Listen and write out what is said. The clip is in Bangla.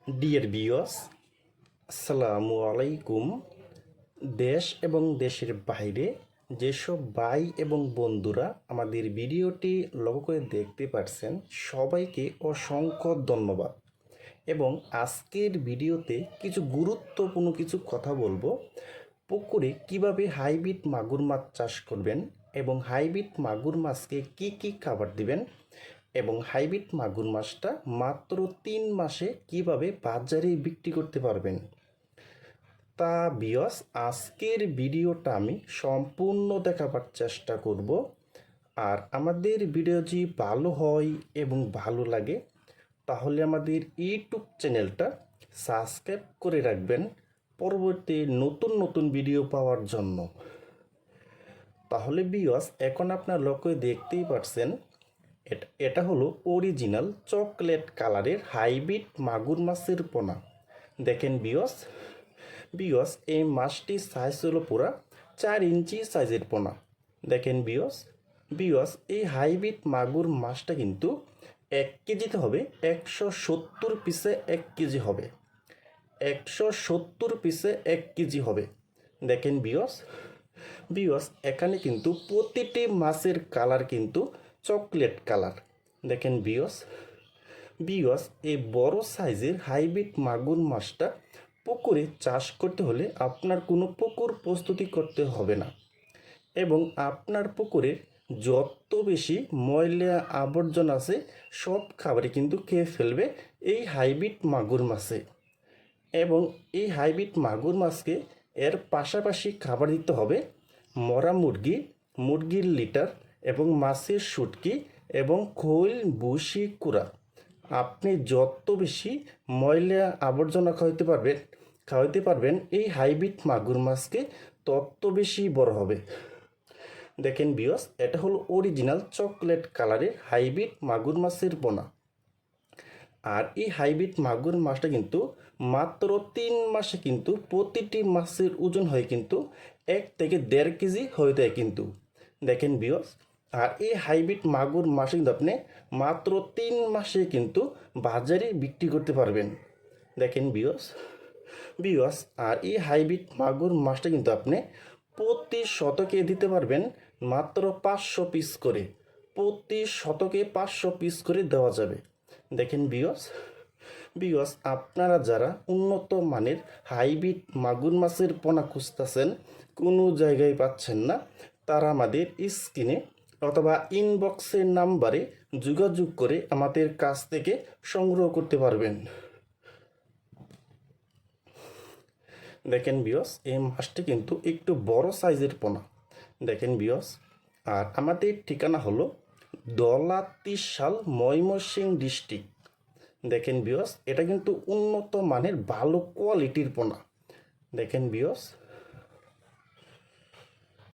ডিয়ার ভিউয়ার্স, আসসালামু আলাইকুম। দেশ এবং দেশের বাইরে যেসব ভাই এবং বন্ধুরা আমাদের ভিডিওটি লক্ষ্য করে দেখতে পারছেন, সবাইকে অসংখ্য ধন্যবাদ। এবং আজকের ভিডিওতে কিছু গুরুত্বপূর্ণ কিছু কথা বলবো। পুকুরে কিভাবে হাইব্রিড মাগুর মাছ চাষ করবেন এবং হাইব্রিড মাগুর মাছকে কি কি খাবার দিবেন এবং হাইব্রিড মাগুর মাছটা মাত্র 3 মাসে কিভাবে বাজারে বিক্রি করতে পারবেন। তা ভিউয়ার্স, আজকের ভিডিওটা আমি সম্পূর্ণ দেখাবার চেষ্টা করব। আর আমাদের ভিডিও যদি ভালো হয় এবং ভালো লাগে তাহলে আমাদের ইউটিউব চ্যানেলটা সাবস্ক্রাইব করে রাখবেন পরবর্তী নতুন নতুন ভিডিও পাওয়ার জন্য। তাহলে ভিউয়ার্স, এখন আপনার লক্ষ্য দেখতেই পাচ্ছেন, এটা হলো অরিজিনাল চকলেট কালারের হাইব্রিড মাগুর মাছের পোনা। দেখেন ভিউয়ার্স, এই মাছটির সাইজ হলো পুরা 4 ইঞ্চি সাইজের পোনা। দেখেন ভিউয়ার্স, এই হাইব্রিড মাগুর মাছটা কিন্তু 1 কেজিতে হবে 170 পিসে 1 কেজি হবে, 170 পিসে 1 কেজি হবে। দেখেন ভিউয়ার্স, এখানে কিন্তু প্রতিটি মাছের কালার কিন্তু চকলেট কালার। দেখেন ভিউয়ার্স, এই বড় সাইজের হাইব্রিড মাগুর মাছটা পুকুরে চাষ করতে হলে আপনার কোনো পুকুর প্রস্তুতি করতে হবে না এবং আপনার পুকুরে যত বেশি ময়লা আবর্জনা আছে সব খাবারই কিন্তু খেয়ে ফেলবে এই হাইব্রিড মাগুর মাছে। এবং এই হাইব্রিড মাগুর মাছকে এর পাশাপাশি খাবার দিতে হবে মরা মুরগির লিটার এবং মাছের শুটকি এবং খৈল ভুসি কুড়া। আপনি যত বেশি ময়লা আবর্জনা খাওয়াইতে পারবেন এই হাইব্রিড মাগুর মাছকে তত বেশি বড় হবে। দেখেন ভিউয়ার্স, এটা হলো অরিজিনাল চকলেট কালারের হাইব্রিড মাগুর মাছের পোনা। আর এই হাইব্রিড মাগুর মাছটা কিন্তু মাত্র 3 মাসে কিন্তু প্রতিটি মাছের ওজন হয় কিন্তু 1 থেকে 1.5 কেজি হয়ে যায় কিন্তু। দেখেন ভিউয়ার্স, আর এই হাইব্রিড মাগুর মাছ কিন্তু আপনি মাত্র 3 মাসে কিন্তু বাজারে বিক্রি করতে পারবেন। দেখেন ভিউয়ার্স, আর এই হাইব্রিড মাগুর মাছটা কিন্তু আপনি প্রতি শতকে দিতে পারবেন মাত্র 500 পিস করে, প্রতি শতকে 500 পিস করে দেওয়া যাবে। দেখেন ভিউয়ার্স, আপনারা যারা উন্নত মানের হাইব্রিড মাগুর মাছের পোনা খুঁজতেছেন, কোনো জায়গায় পাচ্ছেন না, তারা আমাদের স্ক্রিনে অথবা ইনবক্সের নাম্বারে যোগাযোগ করে আমাদের কাছ থেকে সংগ্রহ করতে পারবেন। দেখেন ভিউয়ার্স, এই মাছটি কিন্তু একটু বড় সাইজের পোনা। দেখেন ভিউয়ার্স, আর আমাদের ঠিকানা হলো দলা ত্রিশাল, ময়মনসিংহ ডিস্ট্রিক্ট। দেখেন ভিউয়ার্স, এটা কিন্তু উন্নত মানের ভালো কোয়ালিটির পোনা। দেখেন ভিউয়ার্স,